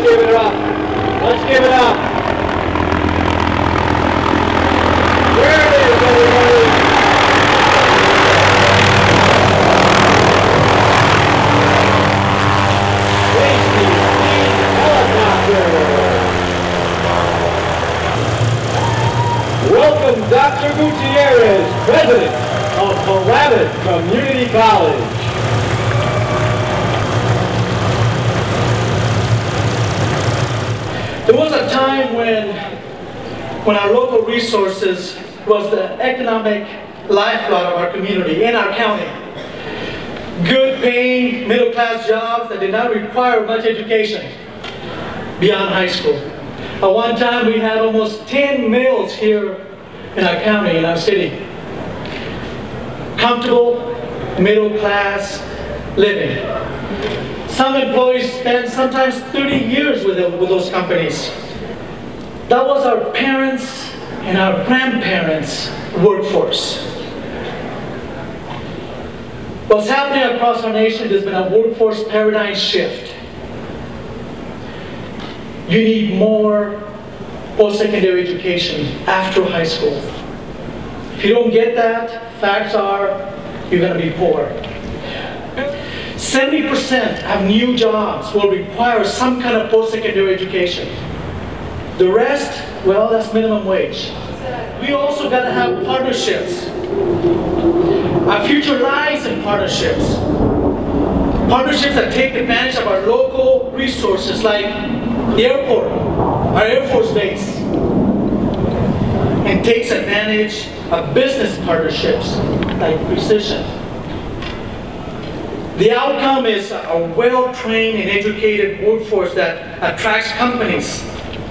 give it up. Let's give it up. There it is, everybody. KCC helicopter. Welcome Dr. Gutierrez, President of Klamath Community College. There was a time when our local resources was the economic lifeblood of our community and our county. Good paying middle-class jobs that did not require much education beyond high school. At one time we had almost 10 mills here in our county, in our city. Comfortable middle-class living. Some employees spend sometimes 30 years with those companies. That was our parents' and our grandparents' workforce. What's happening across our nation, there's been a workforce paradigm shift. You need more post-secondary education after high school. If you don't get that, facts are you're going to be poor. 70% of new jobs will require some kind of post-secondary education. The rest, well, that's minimum wage. We also got to have partnerships. Our future lies in partnerships. Partnerships that take advantage of our local resources like the airport, our Air Force Base, and takes advantage of business partnerships like Precision. The outcome is a well-trained and educated workforce that attracts companies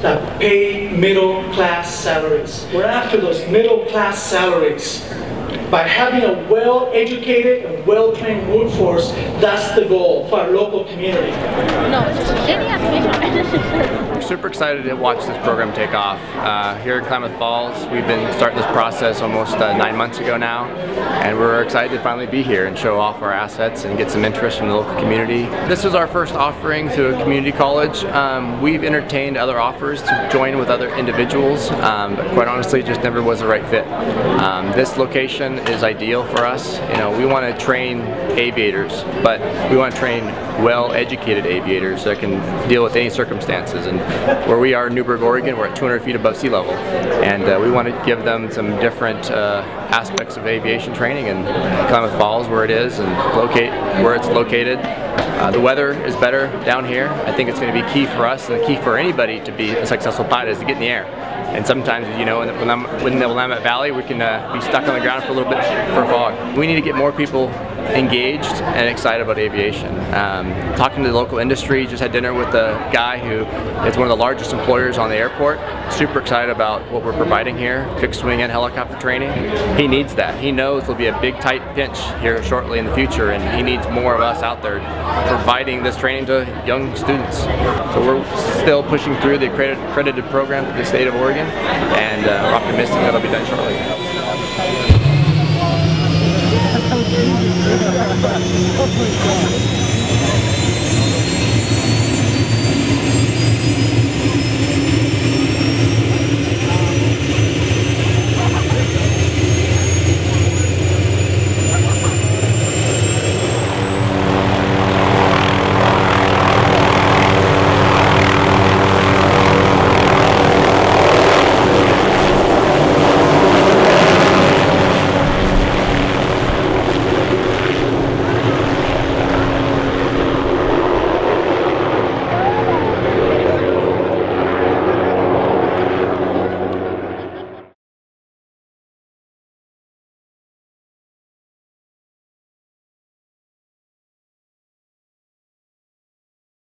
that pay middle-class salaries. We're after those middle-class salaries. By having a well-educated and well-trained workforce, that's the goal for our local community. We're super excited to watch this program take off. Here at Klamath Falls, we've been starting this process almost 9 months ago now, and we're excited to finally be here and show off our assets and get some interest from the local community. This is our first offering to a community college. We've entertained other offers to join with other individuals, but quite honestly, it just never was the right fit. This location is ideal for us. You know, we want to train aviators, but we want to train well-educated aviators that can deal with any circumstances. And where we are in Newburgh, Oregon, we're at 200 feet above sea level, and we want to give them some different aspects of aviation training. And Klamath Falls, where it is, and where it's located. The weather is better down here. I think it's going to be key for us and key for anybody to be a successful pilot is to get in the air. And sometimes, you know, in the Willamette Valley, we can be stuck on the ground for a little bit for fog. We need to get more people engaged and excited about aviation. Talking to the local industry, just had dinner with a guy who is one of the largest employers on the airport. Super excited about what we're providing here, fixed wing and helicopter training. He needs that. He knows there'll be a big tight pinch here shortly in the future, and he needs more of us out there providing this training to young students. So we're still pushing through the accredited program for the state of Oregon, and we're optimistic that'll be done shortly.